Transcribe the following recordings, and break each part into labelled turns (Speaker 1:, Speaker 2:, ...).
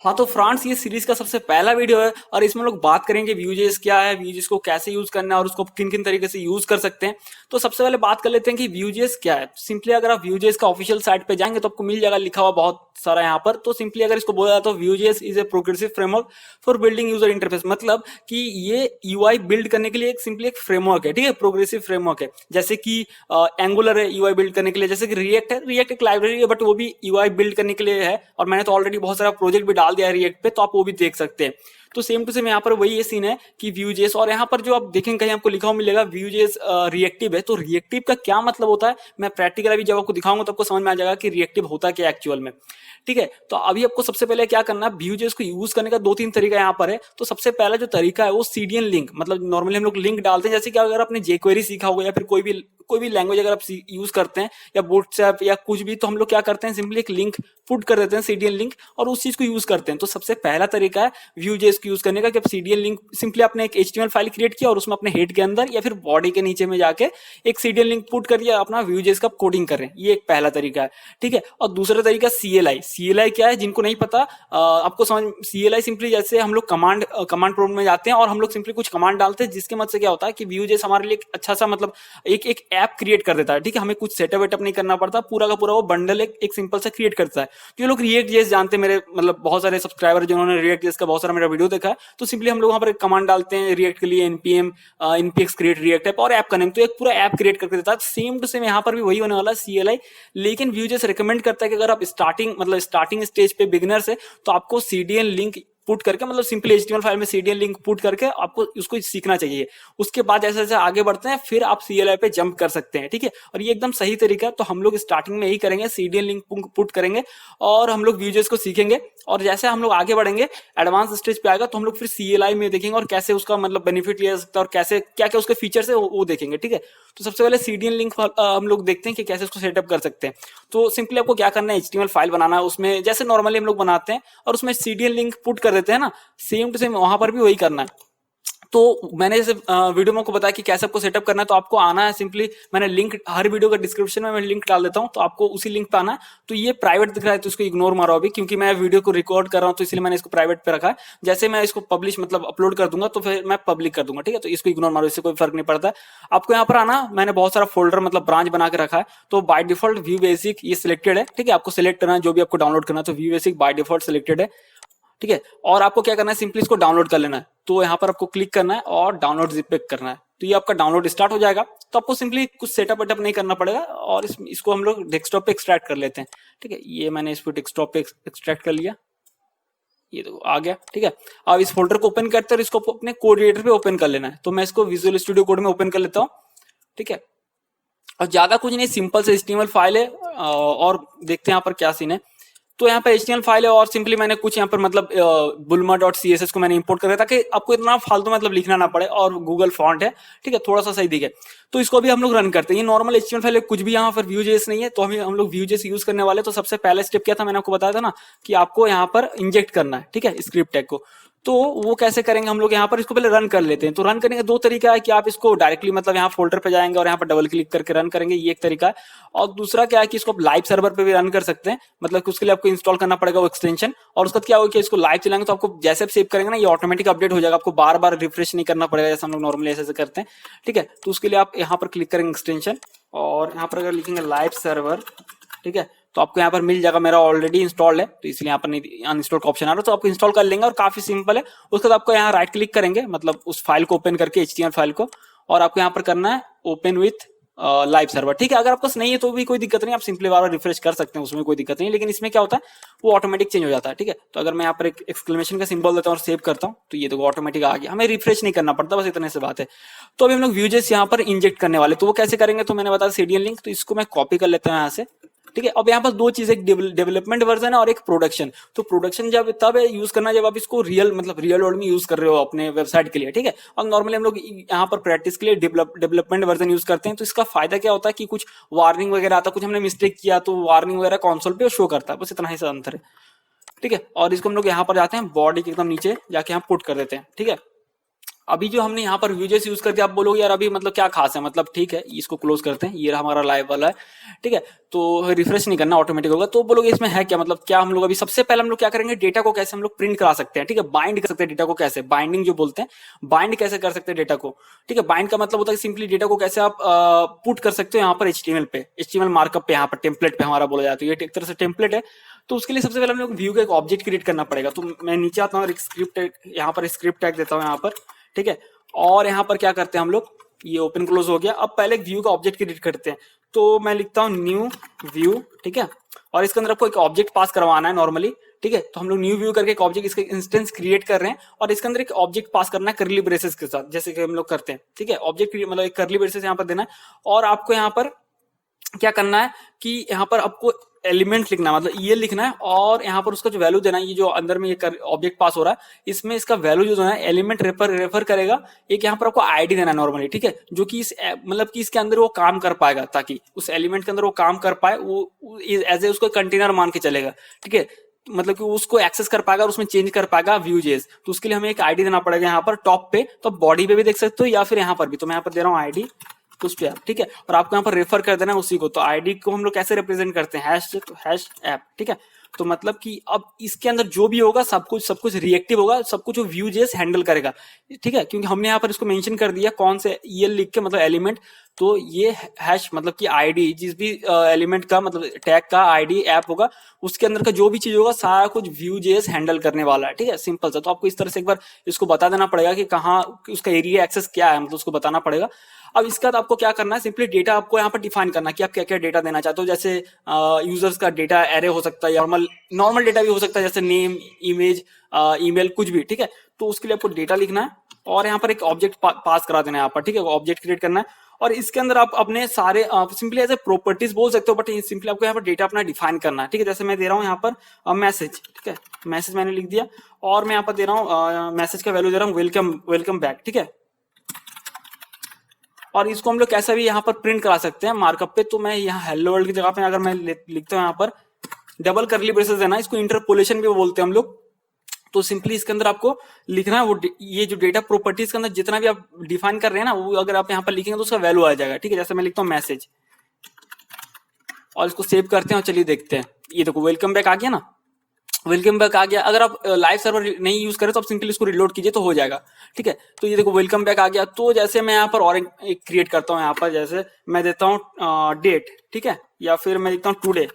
Speaker 1: हाँ तो फ्रांस ये सीरीज का सबसे पहला वीडियो है और इसमें लोग बात करेंगे व्यूजेस क्या है, व्यूजेस को कैसे यूज करना है और उसको किन किन तरीके से यूज कर सकते हैं। तो सबसे पहले बात कर लेते हैं कि व्यूजेस क्या है। सिंपली अगर आप व्यूजेस का ऑफिशियल साइट पे जाएंगे तो आपको मिल जाएगा लिखा हुआ बहुत सारा यहाँ पर। तो सिंपली अगर इसको बोला जाए तो Vue js is a progressive framework for building user interface, मतलब कि ये यूआई बिल्ड करने के लिए एक सिंपली एक फ्रेमवर्क है, ठीक है, प्रोग्रेसिव फ्रेमवर्क है। जैसे कि एंगुलर है यूआई बिल्ड करने के लिए, जैसे कि रिएक्ट है, रिएक्ट एक लाइब्रेरी है बट वो भी यूआई बिल्ड करने के लिए है और मैंने तो ऑलरेडी बहुत सारा प्रोजेक्ट भी डाल दिया है रिएक्ट पे, तो आप वो भी देख सकते हैं। तो सेम टू सेम यहाँ पर वही ये सीन है कि व्यूजेस, और यहाँ पर जो आप देखेंगे कहीं आपको लिखा हुआ मिलेगा व्यूजेस रिएक्टिव है। तो रिएक्टिव का क्या मतलब होता है, मैं प्रैक्टिकल अभी जब आपको दिखाऊंगा तो आपको समझ में आ जाएगा कि रिएक्टिव होता क्या एक्चुअल में, ठीक है। तो अभी आपको सबसे पहले क्या करना है, व्यूजेस को यूज करने का दो तीन तरीका यहाँ पर है। तो सबसे पहला जो तरीका है वो सीडीएन लिंक, मतलब नॉर्मली हम लोग लिंक डालते हैं, जैसे कि अगर आपने जेक्वेरी सीखा होगा या फिर कोई भी लैंग्वेज अगर आप यूज करते हैं या बूटस्ट्रैप या कुछ भी, तो हम लोग क्या करते हैं, सिंपली एक लिंक पुट कर देते हैं, सीडीएन लिंक, और उस चीज को यूज करते हैं। तो सबसे पहला तरीका है व्यूजेस को यूज करने का कि आप सीडीएन लिंक, सिंपली आपने एक एचटीएमएल फाइल क्रिएट किया और उसमें अपने हेड के अंदर या फिर बॉडी के नीचे में जाके एक सीडीएन लिंक पुट करिए, अपना व्यूजेस का कोडिंग करें। ये एक पहला तरीका है, ठीक है। और दूसरा तरीका सीएलआई। सीएलआई क्या है, जिनको नहीं पता आपको समझ, सीएलआई सिंपली जैसे हम लोग कमांड प्रॉम्प्ट में जाते हैं और हम लोग सिंपली कुछ कमांड डालते हैं, जिसके मदद से क्या होता है कि व्यूजेस हमारे लिए अच्छा सा मतलब एक ऐप क्रिएट कर देता है, ठीक है। हमें कुछ सेटअप वेटअप नहीं करना पड़ता, पूरा का पूरा वो बंडल एक सिंपल सा क्रिएट करता है। तो ये लोग रिएक्ट जेएस जानते हैं, मेरे मतलब बहुत सारे सब्सक्राइबर जिन्होंने रिएक्ट जेएस का बहुत सारा मेरा वीडियो देखा है, तो सिंपली हम लोग वहां पर एक कमांड डालते हैं रिएक्ट के लिए, npm npx create react app और ऐप का नेम, तो एक पूरा ऐप क्रिएट करके देता है। सेम टू सेम यहाँ पर भी वही होने वाला है सीएलआई। लेकिन व्यूजेस रिकमेंड करता है कि अगर आप स्टार्टिंग स्टेज पे बिगिनर्स है तो आपको सीडीएन लिंक पुट करके, मतलब सिंपली एचटीएमएल फाइल में सीडीएन लिंक पुट करके आपको उसको सीखना चाहिए। उसके बाद जैसे जैसे आगे बढ़ते हैं फिर आप सीएलआई पे जंप कर सकते हैं, ठीक है। और ये एकदम सही तरीका है। तो हम लोग स्टार्टिंग में यही करेंगे, सीडीएन लिंक पुट करेंगे और हम लोग व्यूजेस को सीखेंगे, और जैसे हम लोग आगे बढ़ेंगे एडवांस स्टेज पे आएगा तो हम लोग फिर सीएलआई में देखेंगे और कैसे उसका मतलब बेनिफिट लिया जा सकता है और कैसे क्या क्या उसके फीचर्स है वो देखेंगे, ठीक है। तो सबसे पहले सीडीएन लिंक हम लोग देखते हैं कि कैसे उसको सेटअप कर सकते हैं। तो सिंपली आपको क्या करना है, एचटीएमएल फाइल बनाना है, उसमें जैसे नॉर्मली हम लोग बनाते हैं और उसमें सीडीएन लिंक पुट कर देते हैं ना, सेम टू सेम वहां पर भी वही करना है। तो मैंने जैसे वीडियो में आपको बताया कि कैसे आपको सेटअप करना है, तो आपको आना है सिंपली, मैंने लिंक हर वीडियो का डिस्क्रिप्शन में मैं लिंक डाल देता हूं, तो आपको उसी लिंक पे आना है। तो ये प्राइवेट दिख रहा है तो इसको इग्नोर मारो अभी, क्योंकि मैं वीडियो को रिकॉर्ड कर रहा हूं तो इसलिए मैंने इसको प्राइवेट पे रखा है। जैसे मैं इसको पब्लिश मतलब अपलोड कर दूंगा तो फिर मैं पब्लिक कर दूंगा, ठीक है। तो इसको इग्नोर मारो, इससे कोई फर्क नहीं पड़ता है। आपको यहाँ पर आना, मैंने बहुत सारा फोल्डर मतलब ब्रांच बना के रखा है। तो बाय डिफॉल्ट व्यू बेसिक ये सिलेक्टेड है, ठीक है। आपको सिलेक्ट करना है जो भी आपको डाउनलोड करना है, तो view basic by default selected है, ठीक है। और आपको क्या करना है, सिंपली इसको डाउनलोड कर लेना है। तो यहाँ पर आपको क्लिक करना है और डाउनलोड जिप पे करना है, तो ये आपका डाउनलोड स्टार्ट हो जाएगा। तो आपको सिंपली कुछ सेटअप वेटअप नहीं करना पड़ेगा और इसको हम लोग डेस्कटॉप पे एक्सट्रैक्ट कर लेते हैं, ठीक है। ये मैंने इसको डेस्कटॉप पे एक्सट्रैक्ट कर लिया, ये देखो आ गया, ठीक है। अब इस फोल्डर को ओपन करते हैं और इसको अपने कोड एडिटर पे ओपन कर लेना है। तो मैं इसको विजुअल स्टूडियो कोड में ओपन कर लेता हूँ, ठीक है। और ज्यादा कुछ नहीं, सिंपल से एचटीएमएल फाइल है और देखते हैं यहाँ पर क्या सीन है। तो यहाँ पे HTML फाइल है और सिंपली मैंने कुछ यहाँ पर मतलब bulma.css को मैंने इंपोर्ट कर रहा ताकि आपको इतना फालतू मतलब लिखना ना पड़े, और गूगल फॉन्ट है, ठीक है, थोड़ा सा सही दिखे। तो इसको भी हम लोग रन करते हैं। ये नॉर्मल HTML फाइल है, कुछ भी यहाँ पर Vue.js नहीं है, तो हम लोग Vue.js यूज करने वाले। तो सबसे पहला स्टेप क्या था, मैंने आपको बताया था ना कि आपको यहाँ पर इंजेक्ट करना है, ठीक है, स्क्रिप्ट टैग को। तो वो कैसे करेंगे हम लोग, यहाँ पर इसको पहले रन कर लेते हैं। तो रन करने का दो तरीका है कि आप इसको डायरेक्टली मतलब यहाँ फोल्डर पे जाएंगे और यहाँ पर डबल क्लिक करके रन करेंगे, ये एक तरीका है। और दूसरा क्या है कि इसको आप लाइव सर्वर पे भी रन कर सकते हैं, मतलब कि उसके लिए आपको इंस्टॉल करना पड़ेगा वो एक्सटेंशन। और उसका क्या होगा कि इसको लाइव चलाएंगे तो आपको जैसे सेव करेंगे ना ये ऑटोमेटिक अपडेट हो जाएगा, आपको बार बार रिफ्रेश नहीं करना पड़ेगा जैसे हम लोग नॉर्मली ऐसे करते हैं, ठीक है। तो उसके लिए आप यहाँ पर क्लिक करेंगे एक्सटेंशन, और यहाँ पर अगर लिखेंगे लाइव सर्वर, ठीक है, तो आपको यहाँ पर मिल जाएगा। मेरा ऑलरेडी इंस्टॉल्ड है तो इसलिए यहाँ पर नहीं अनइंस्टॉल का ऑप्शन आ रहा है, तो आपको इंस्टॉल कर लेंगे और काफी सिंपल है। उसके बाद आपको यहाँ राइट क्लिक करेंगे, मतलब उस फाइल को ओपन करके एचटीएमएल फाइल को, और आपको यहाँ पर करना है ओपन विथ लाइव सर्वर, ठीक है। अगर आपको नहीं है तो भी कोई दिक्कत नहीं, आप सिंपली बार बार रिफ्रेश कर सकते हैं, उसमें कोई दिक्कत नहीं। लेकिन इसमें क्या होता है वो ऑटोमेटिक चेंज हो जाता है, ठीक है। तो अगर मैं यहाँ पर एक एक्सक्लेमेशन का सिंबल देता हूँ और सेव करता हूँ तो ये देखो ऑटोमेटिक आ गया, हमें रिफ्रेश नहीं करना पड़ता, बस इतने से बात है। तो अभी हम लोग Vue.js यहाँ पर इंजेक्ट करने वाले, तो वो कैसे करेंगे, तो मैंने बताया सीडीएन लिंक, तो इसको मैं कॉपी कर लेता हूँ यहाँ से, ठीक है। अब यहाँ पर दो चीजें, एक डेवलपमेंट वर्जन है और एक प्रोडक्शन। तो प्रोडक्शन जब तब यूज करना जब आप इसको रियल वर्ल्ड में यूज कर रहे हो अपने वेबसाइट के लिए, ठीक है। और नॉर्मली हम लोग यहाँ पर प्रैक्टिस के लिए डेवलपमेंट वर्जन यूज करते हैं। तो इसका फायदा क्या होता है कि कुछ वार्निंग वगैरह आता है, कुछ हमने मिस्टेक किया तो वार्निंग वगैरह कंसोल पे शो करता है, बस इतना ही सा अंतर है, ठीक है। और इसको हम लोग यहाँ पर जाते हैं बॉडी के एकदम नीचे जाके यहाँ पुट कर देते हैं, ठीक है। अभी जो हमने यहाँ पर व्यूजेस यूज कर दिया, आप बोलोगे यार अभी मतलब क्या खास है, मतलब ठीक है इसको क्लोज करते हैं, ये हमारा लाइव वाला है, ठीक है। तो रिफ्रेश नहीं करना, ऑटोमेटिक होगा। तो बोलोगे इसमें है क्या, मतलब क्या हम लोग अभी सबसे पहले हम लोग क्या करेंगे, डेटा को कैसे हम लोग प्रिंट करा सकते हैं, ठीक है, बाइंड कर सकते हैं डेटा को, कैसे बाइंडिंग जो बोलते हैं, बाइंड कैसे कर सकते हैं डेटा को, ठीक है। बाइंड का मतलब होता है सिंपली डेटा को कैसे आप पुट कर सकते हो यहाँ पर एचटीएमएल पे, एचटीएमएल मार्कअप पे, यहाँ पर टेम्पलेट पे हमारा बोला जाता है, ये एक तरह से टेम्पलेट है। तो उसके लिए सबसे पहले हम लोग व्यू का एक ऑब्जेक्ट क्रिएट करना पड़ेगा। तो मैं नीचे आता हूँ, स्क्रिप्ट यहाँ पर स्क्रिप्ट टैग देता हूँ यहाँ पर, ठीक है। और यहाँ पर क्या करते हैं हम लोग, ये ओपन क्लोज हो गया। अब पहले एक व्यू का ऑब्जेक्ट क्रिएट करते हैं। तो मैं लिखता हूँ न्यू व्यू, ठीक है, और इसके अंदर आपको एक ऑब्जेक्ट पास करवाना है नॉर्मली, ठीक है। तो हम लोग न्यू व्यू करके एक ऑब्जेक्ट, इसका इंस्टेंस क्रिएट कर रहे हैं और इसके अंदर एक ऑब्जेक्ट पास करना है करली ब्रेसेस के साथ, जैसे कि हम लोग करते हैं, ठीक है। ऑब्जेक्ट मतलब एक करली ब्रेसेस यहाँ पर देना है। और आपको यहाँ पर क्या करना है कि यहाँ पर आपको एलिमेंट लिखना है, मतलब ये लिखना है, और यहाँ पर उसका जो वैल्यू देना है, ये जो अंदर में ये ऑब्जेक्ट पास हो रहा है, इसमें इसका वैल्यू जो देना है एलिमेंट रेफर करेगा। एक यहाँ पर आपको आईडी देना है नॉर्मली, ठीक है, जो कि इस मतलब कि इसके अंदर वो काम कर पाएगा, ताकि उस एलिमेंट के अंदर वो काम कर पाए, वो एज ए उसको कंटेनर मान के चलेगा, ठीक है। मतलब कि उसको एक्सेस कर पाएगा और उसमें चेंज कर पाएगा Vue.js। तो उसके लिए हमें एक आईडी देना पड़ेगा यहाँ पर टॉप पे, तो बॉडी पे भी देख सकते हो या फिर यहाँ पर भी। तो मैं यहाँ पर दे रहा हूँ आईडी उस पे, ठीक है, और आपको यहाँ पर रेफर कर देना है उसी को। तो आईडी को हम लोग कैसे रिप्रेजेंट करते हैं, हैश, तो हैश ऐप, ठीक है। तो मतलब कि अब इसके अंदर जो भी होगा सब कुछ रिएक्टिव होगा, सब कुछ वो Vue.js हैंडल करेगा, ठीक है, क्योंकि हमने यहाँ पर इसको मेंशन कर दिया कौन से ईएल लिख के, मतलब एलिमेंट। तो ये हैश मतलब कि आईडी, जिस भी एलिमेंट का मतलब टैग का आईडी ऐप होगा, उसके अंदर का जो भी चीज होगा सारा कुछ Vue.js हैंडल करने वाला है, ठीक है, सिंपल सा। तो आपको इस तरह से एक बार इसको बता देना पड़ेगा कि कहाँ उसका एरिया एक्सेस क्या है, मतलब उसको बताना पड़ेगा। अब इसके बाद आपको क्या करना है, सिंपली डेटा आपको यहाँ पर डिफाइन करना है कि आप क्या क्या डेटा देना चाहते हो। जैसे यूजर्स का डेटा एरे हो सकता है, नॉर्मल डेटा भी हो सकता है, जैसे नेम, इमेज, ईमेल, कुछ भी, ठीक है। तो उसके लिए आपको डेटा लिखना है और यहाँ पर एक ऑब्जेक्ट पास करा देना है यहाँ पर, ठीक है, ऑब्जेक्ट क्रिएट करना है। और इसके अंदर आप अपने सारे सिंपली एज ए प्रॉपर्टीज बोल सकते हो, बट सिंपली आपको यहाँ पर डेटा अपना डिफाइन करना है, ठीक है। जैसे मैं दे रहा हूँ यहाँ पर मैसेज, ठीक है, मैसेज मैंने लिख दिया, और मैं यहाँ पर दे रहा हूँ मैसेज का वैल्यू दे रहा हूँ वेलकम बैक, ठीक है। और इसको हम लोग कैसा भी यहाँ पर प्रिंट करा सकते हैं मार्कअप पे। तो मैं यहाँ हेलो वर्ल्ड की जगह पे अगर मैं लिखता हूँ यहाँ पर डबल करली ब्रेसेस देना, इसको इंटरपोलेशन भी बोलते हैं हम लोग। तो सिंपली इसके अंदर आपको लिखना है वो ये जो डेटा प्रॉपर्टीज के अंदर जितना भी आप डिफाइन कर रहे हैं ना, वो अगर आप यहाँ पर लिखेंगे तो उसका वैल्यू आ जाएगा, ठीक है। जैसे मैं लिखता हूँ मैसेज और इसको सेव करते हैं और चलिए देखते हैं। ये देखो वेलकम बैक आ गया ना, वेलकम बैक आ गया। अगर आप लाइव सर्वर नहीं यूज करें तो आप सिंपली इसको रिलोड कीजिए तो हो जाएगा, ठीक है। तो ये देखो वेलकम बैक आ गया। तो जैसे मैं यहाँ पर और एक क्रिएट करता हूँ, यहाँ पर जैसे मैं देता हूँ डेट, ठीक है, या फिर मैं लिखता हूँ टुडे,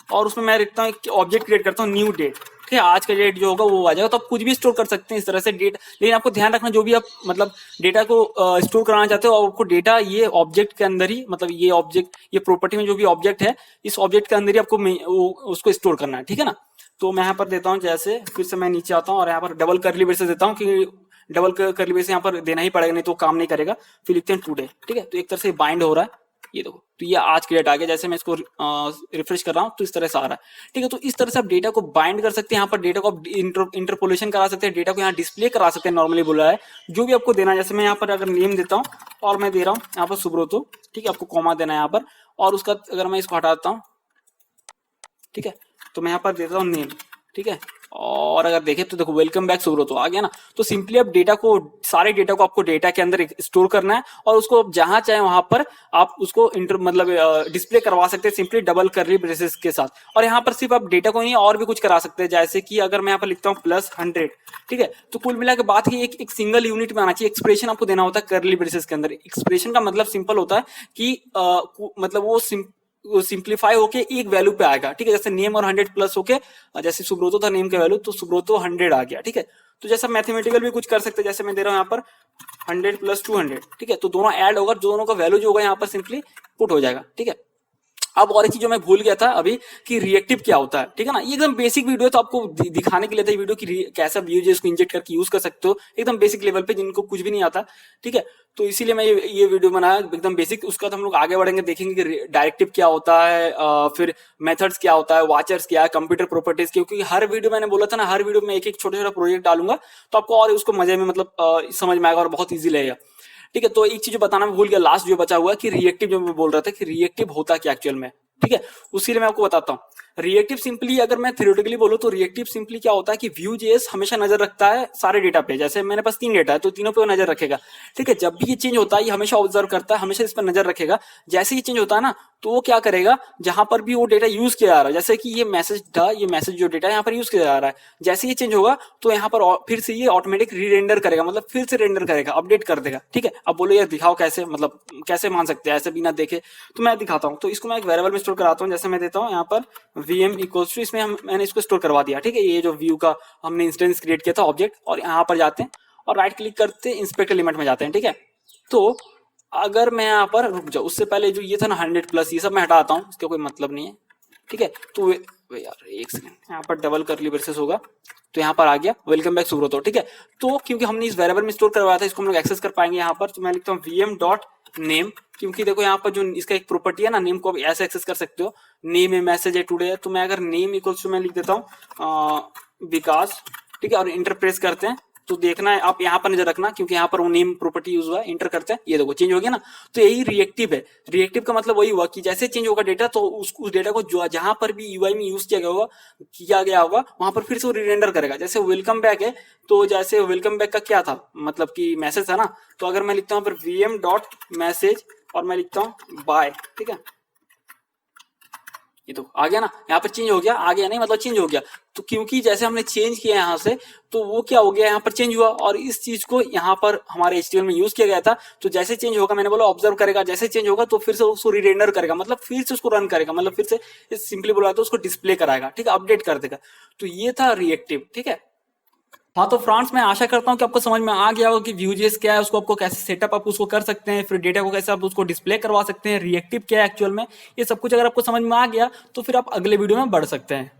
Speaker 1: और उसमें मैं लिखता हूँ ऑब्जेक्ट क्रिएट करता हूँ न्यू डेट, ठीक है, आज का डेट जो होगा वो आ जाएगा। तो आप कुछ भी स्टोर कर सकते हैं इस तरह से डेट, लेकिन आपको ध्यान रखना जो भी आप मतलब डेटा को स्टोर कराना चाहते हो, आपको डेटा ये ऑब्जेक्ट के अंदर ही, मतलब ये ऑब्जेक्ट, ये प्रॉपर्टी में जो भी ऑब्जेक्ट है, इस ऑब्जेक्ट के अंदर ही आपको उसको स्टोर करना है, ठीक है ना। तो मैं यहाँ पर देता हूँ, जैसे फिर से मैं नीचे आता हूँ और यहाँ पर डबल करली ब्रेसेस देता हूँ कि डबल करली ब्रेसेस यहाँ पर देना ही पड़ेगा, नहीं तो काम नहीं करेगा। फिर लिखते हैं टुडे, ठीक है। तो एक तरह से बाइंड हो रहा है, ये देखो, तो ये आज की डेट आ गया। जैसे मैं इसको रिफ्रेश कर रहा हूँ तो इस तरह से आ रहा है, ठीक है। तो इस तरह से आप डेटा को बाइंड कर सकते हैं, यहाँ पर डेटा को आप इंटरपोलेशन करा सकते हैं, डेटा को यहाँ डिस्प्ले करा सकते हैं, नॉर्मली बोला है जो भी आपको देना है। जैसे मैं यहाँ पर अगर नेम देता हूँ और मैं दे रहा हूँ यहाँ पर सुब्रतो, ठीक है, आपको कॉमा देना है यहाँ पर, और उसका अगर मैं इसको हटाता हूँ, ठीक है, तो मैं यहाँ पर देता हूँ नेम, ठीक है, और अगर देखें तो देखो वेलकम बैक सुब्रतो आ गया ना। तो सिंपली अब डेटा को, सारे डेटा को आपको डेटा के अंदर स्टोर करना है और उसको जहां चाहे वहां पर आप उसको मतलब डिस्प्ले करवा सकते हैं, सिंपली डबल करली ब्रेसेस के साथ। और यहाँ पर सिर्फ आप डेटा को नहीं और भी कुछ करा सकते हैं, जैसे कि अगर मैं यहाँ पर लिखता हूँ +100, ठीक है। तो कुल मिला के बात की एक सिंगल यूनिट में आना चाहिए, एक्सप्रेशन आपको देना होता है करली ब्रेसेस के अंदर। एक्सप्रेशन का मतलब सिंपल होता है कि मतलब वो सिंप्लीफाई होके एक वैल्यू पे आएगा, ठीक है। जैसे नेम और 100 प्लस होके, जैसे सुब्रतो था नेम का वैल्यू, तो सुब्रतो 100 आ गया, ठीक है। तो जैसा मैथमेटिकल भी कुछ कर सकते हैं, जैसे मैं दे रहा हूँ यहाँ पर 100 + 200, ठीक है। तो दोनों ऐड होगा, दोनों का वैल्यू जो होगा यहाँ पर सिंपली पुट हो जाएगा, ठीक है। अब और एक चीज जो मैं भूल गया था अभी कि रिएक्टिव क्या होता है, ठीक है ना। ये एकदम बेसिक वीडियो है, तो आपको दिखाने के लिए था ये वीडियो कि कैसे आप Vue.js को इंजेक्ट करके यूज कर सकते हो, एकदम बेसिक लेवल पे, जिनको कुछ भी नहीं आता, ठीक है। तो इसीलिए मैं ये वीडियो बनाया एकदम बेसिक। उसका तो हम लोग आगे बढ़ेंगे, देखेंगे कि डायरेक्टिव क्या होता है, फिर मेथड्स क्या होता है, वाचर्स क्या है, कंप्यूटर प्रॉपर्टीज, क्योंकि हर वीडियो मैंने बोला था ना, हर वीडियो में एक एक छोटा छोटा प्रोजेक्ट डालूंगा, तो आपको और उसको मजे में मतलब समझ में आएगा और बहुत ईजी लगेगा, ठीक है। तो एक चीज बताना मैं भूल गया, लास्ट जो बचा हुआ कि रिएक्टिव, जो मैं बोल रहा था कि रिएक्टिव होता क्या एक्चुअल में, ठीक है, उसी लिए मैं आपको बताता हूँ। रिएक्टिव सिंपली अगर मैं थ्योरेटिकली बोलूं तो रिएक्टिव सिंपली क्या होता है कि Vue.js हमेशा नजर रखता है सारे डेटा पे। जैसे मेरे पास 3 डेटा है तो तीनों पे वो नजर रखेगा, ठीक है। जब भी ये चेंज होता है ये हमेशा ऑब्जर्व करता है, हमेशा इस पर नजर रखेगा। जैसे ही चेंज होता है ना तो वो क्या करेगा, जहां पर भी वो डेटा यूज किया जा रहा है, जैसे कि ये मैसेज था, ये मैसेज जो डेटा यहाँ पर यूज किया जा रहा है, जैसे ये चेंज होगा तो यहाँ पर फिर से ये ऑटोमेटिक री रेंडर करेगा, मतलब फिर से रेंडर करेगा, अपडेट कर देगा, ठीक है। अब बोलो यार दिखाओ कैसे, मतलब कैसे मान सकते हैं ऐसे बिना देखे, तो मैं दिखाता हूँ। तो इसको मैं एक वेरिएबल में स्टोर कराता हूँ। जैसे मैं देता हूँ यहाँ पर vm इक्वल्स टू, इसमें मैंने इसको स्टोर करवा दिया, ठीक है। ये जो व्यू का हमने इंस्टेंस क्रिएट किया था ऑब्जेक्ट, और यहाँ पर जाते हैं और राइट क्लिक करते हैं, इंस्पेक्ट एलिमेंट में जाते हैं, ठीक है। तो अगर मैं यहाँ पर रुक जाऊँ, उससे पहले जो ये था ना 100+ ये सब मैं हटाता हूँ, इसका कोई मतलब नहीं है, ठीक है। तो यार एक सेकंड, यहाँ पर डबल करली ब्रेसेस होगा तो यहाँ पर आ गया वेलकम बैक सुब्रतो, ठीक है। तो क्योंकि हमने इस वेरिएबल में स्टोर करवाया था, इसको हम लोग एक्सेस कर पाएंगे यहाँ पर। तो मैं लिखता हूँ vm डॉट नेम, क्योंकि देखो यहाँ पर जो इसका एक प्रॉपर्टी है ना, नेम को आप ऐसे एक्सेस कर सकते हो, नेम है, मैसेज है, टुडे है। तो मैं अगर नेम इक्वल्स टू मैं लिख देता हूँ विकास, ठीक है, और इंटर प्रेस करते हैं तो देखना है, आप यहाँ पर नजर रखना क्योंकि यहाँ पर वो नेम प्रॉपर्टी यूज हुआ है। इंटर करते हैं, ये देखो चेंज हो गया ना। तो यही रिएक्टिव है। रिएक्टिव का मतलब वही हुआ कि जैसे चेंज होगा डेटा तो उस डेटा को जो जहां पर भी यूआई में यूज किया गया होगा वहां पर फिर से वो रिरेंडर करेगा। जैसे वेलकम बैक है, तो जैसे वेलकम बैक का क्या था, मतलब कि मैसेज था ना, तो अगर मैं लिखता हूँ पर vm डॉट मैसेज और मैं लिखता हूँ बाय, ठीक है, ये तो आ गया ना, यहाँ पर चेंज हो गया, आ गया नहीं मतलब चेंज हो गया। तो क्योंकि जैसे हमने चेंज किया यहाँ से, तो वो क्या हो गया, यहाँ पर चेंज हुआ, और इस चीज को यहाँ पर हमारे HTML में यूज किया गया था। तो जैसे चेंज होगा, मैंने बोला ऑब्जर्व करेगा, जैसे चेंज होगा तो फिर से उसको रीरेंडर करेगा, मतलब फिर से उसको रन करेगा, मतलब फिर से सिंपली बोला तो उसको डिस्प्ले कराएगा, ठीक है, अपडेट कर देगा। तो ये था रिएक्टिव, ठीक है। हाँ तो फ्रेंड्स, मैं आशा करता हूँ कि आपको समझ में आ गया होगा कि Vue.js क्या है, उसको आपको कैसे सेटअप आप उसको कर सकते हैं, फिर डेटा को कैसे आप उसको डिस्प्ले करवा सकते हैं, रिएक्टिव क्या है एक्चुअल में, ये सब कुछ अगर आपको समझ में आ गया तो फिर आप अगले वीडियो में बढ़ सकते हैं।